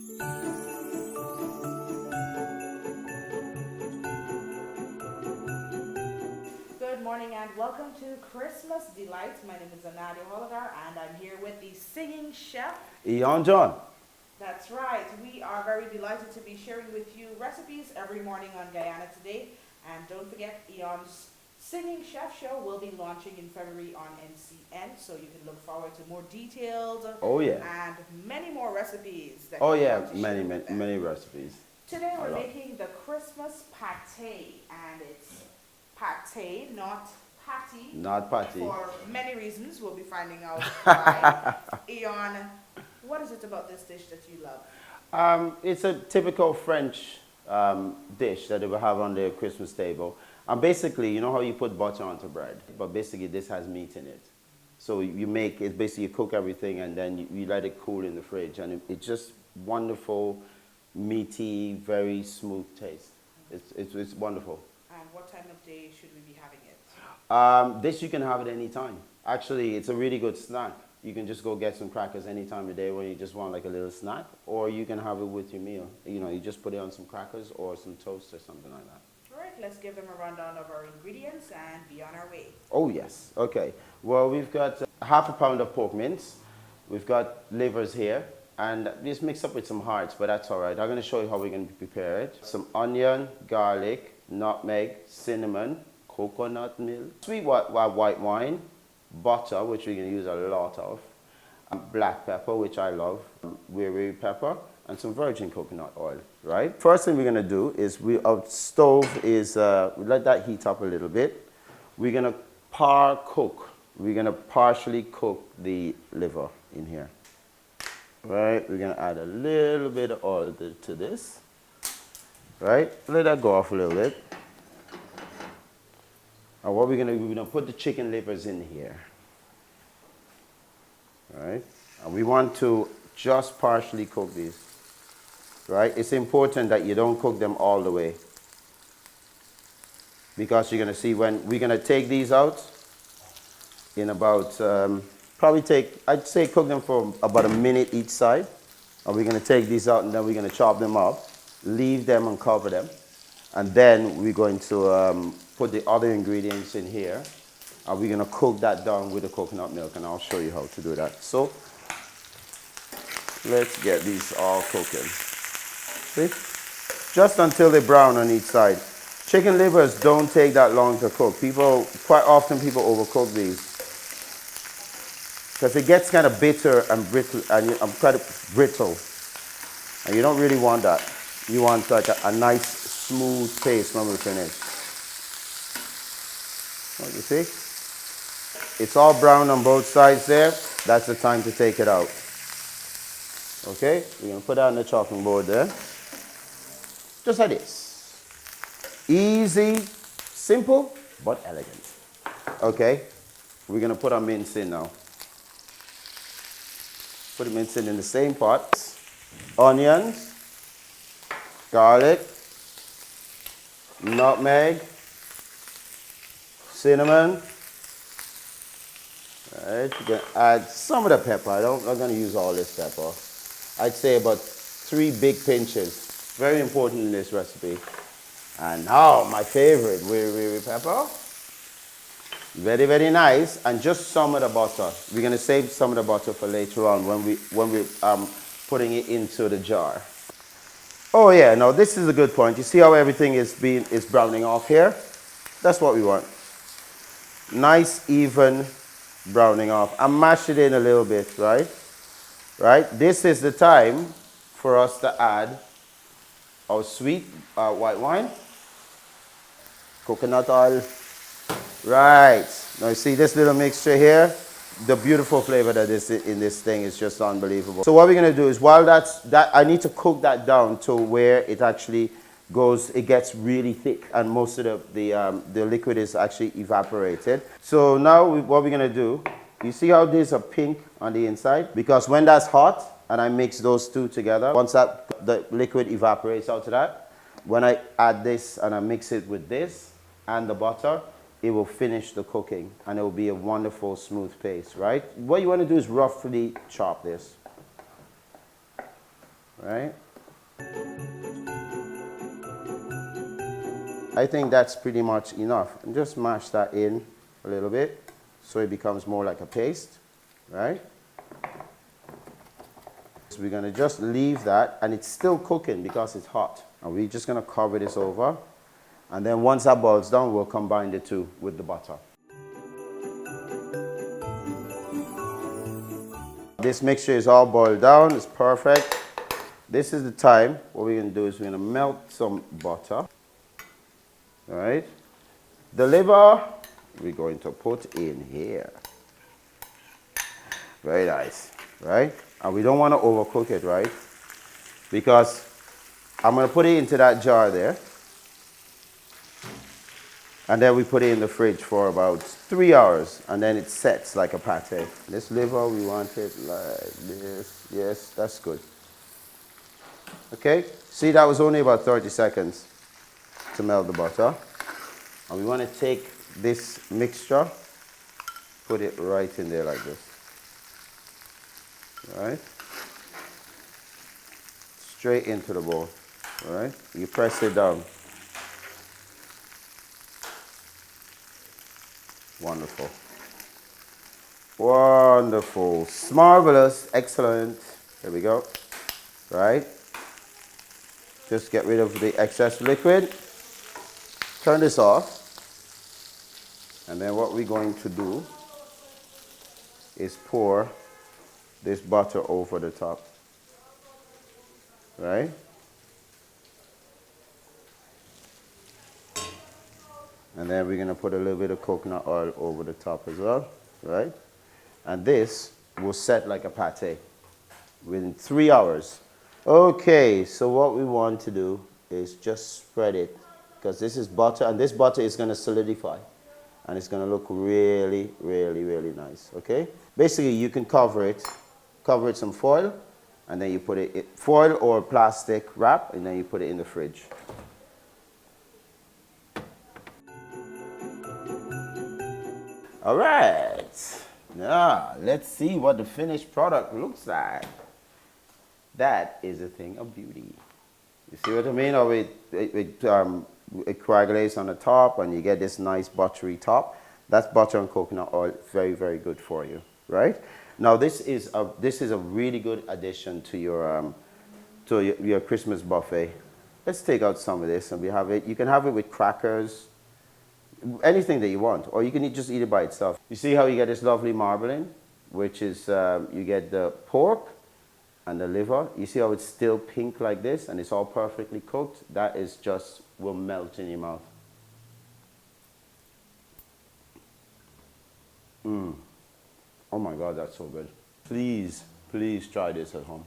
Good morning and welcome to Christmas Delights. My name is Anadia Hologar and I'm here with the singing chef. Ian John. That's right. We are very delighted to be sharing with you recipes every morning on Guyana Today. And don't forget, Ian's Singing Chef Show will be launching in February on NCN, so you can look forward to more details. Oh yeah. And many more recipes. Oh yeah, many recipes. Today we're making the Christmas pate, and it's pate, not patty. Not patty. For many reasons, we'll be finding out why. Ian, what is it about this dish that you love? It's a typical French dish that they will have on their Christmas table. And basically, you know how you put butter onto bread? But basically this has meat in it. So you make it, basically you cook everything and then you let it cool in the fridge. And it's just wonderful, meaty, very smooth taste. It's wonderful. And what time of day should we be having it? This you can have it any time. Actually, it's a really good snack. You can just go get some crackers any time of day when you just want like a little snack, or you can have it with your meal. You know, you just put it on some crackers or some toast or something like that. All right, let's give them a rundown of our ingredients and be on our way. Oh yes, okay. Well, we've got half a pound of pork mince. We've got livers here, and just mixed up with some hearts, but that's all right. I'm going to show you how we're going to prepare it. Some onion, garlic, nutmeg, cinnamon, coconut milk, sweet white wine, butter, which we can use a lot of, black pepper, which I love, wiri pepper, and some virgin coconut oil, right? First thing we're gonna do is our stove is, we let that heat up a little bit. We're gonna cook. We're gonna partially cook the liver in here, right? We're gonna add a little bit of oil to this, right? Let that go off a little bit. And what we're gonna put the chicken livers in here, right? And we want to just partially cook these, right? It's important that you don't cook them all the way, because you're gonna see when we're gonna take these out in about, I'd say cook them for about a minute each side. And we're gonna take these out and then we're gonna chop them up, leave them and cover them. And then we're going to put the other ingredients in here, and we're going to cook that down with the coconut milk, and I'll show you how to do that. So let's get these all cooking. See? Just until they brown on each side. Chicken livers don't take that long to cook. Quite often people overcook these, because it gets kind of bitter and brittle, and kind of brittle, and you don't really want that. You want like a nice smooth paste when we finish. What you see? It's all brown on both sides there. That's the time to take it out. Okay? We're going to put that on the chopping board there. Just like this. Easy, simple, but elegant. Okay? We're going to put our mince in now. Put the mince in the same pot. Onions, garlic, nutmeg, cinnamon. Right, you can add some of the pepper. I'm not going to use all this pepper. I'd say about 3 big pinches. Very important in this recipe. And now my favorite, wiri pepper. Very, very nice. And just some of the butter. We're going to save some of the butter for later on when we're putting it into the jar. Oh yeah, now this is a good point. You see how everything is browning off here? That's what we want. Nice, even browning off. And mash it in a little bit, right? Right? This is the time for us to add our sweet white wine, coconut oil. Right. Now you see this little mixture here? The beautiful flavor that is in this thing is just unbelievable. So what we're going to do is, while I need to cook that down to where it actually goes, it gets really thick and most of the liquid is actually evaporated. So now what we're going to do, you see how these are pink on the inside? Because when that's hot and I mix those two together, once the liquid evaporates out of that, when I add this and I mix it with this and the butter, it will finish the cooking and it will be a wonderful smooth paste, right? What you want to do is roughly chop this. right? I think that's pretty much enough. And just mash that in a little bit so it becomes more like a paste, right? So we're gonna just leave that, and it's still cooking because it's hot. And we're just gonna cover this over. And then once that boils down, we'll combine the two with the butter. This mixture is all boiled down, it's perfect. This is the time, what we're gonna do is we're gonna melt some butter. All right, the liver we're going to put in here. Very nice, right? And we don't want to overcook it, right? Because I'm going to put it into that jar there. And then we put it in the fridge for about 3 hours. And then it sets like a pate. This liver, we want it like this. Yes, that's good. Okay, see, that was only about 30 seconds to melt the butter. And we want to take this mixture, put it right in there like this. Right? Straight into the bowl. Right? You press it down. Wonderful. Wonderful. Marvelous. Excellent. There we go. Right? Just get rid of the excess liquid. Turn this off. And then what we're going to do is pour this butter over the top. Right? And then we're going to put a little bit of coconut oil over the top as well. Right? And this will set like a pate within 3 hours. Okay, so what we want to do is just spread it, because this is butter, and this butter is going to solidify. And it's going to look really, really, really nice, okay? Basically, you can cover it some foil, and then you put it, foil or plastic wrap, and then you put it in the fridge. All right, now let's see what the finished product looks like. That is a thing of beauty. You see what I mean? Or it coagulates on the top and you get this nice buttery top. That's butter and coconut oil, very, very good for you, right? Now this is a really good addition to your Christmas buffet. Let's take out some of this and we have it. You can have it with crackers, anything that you want, or you can just eat it by itself. You see how you get this lovely marbling, which is you get the pork and the liver. You see how it's still pink like this and it's all perfectly cooked? That is just, will melt in your mouth. Oh my God, that's so good. Please, please try this at home.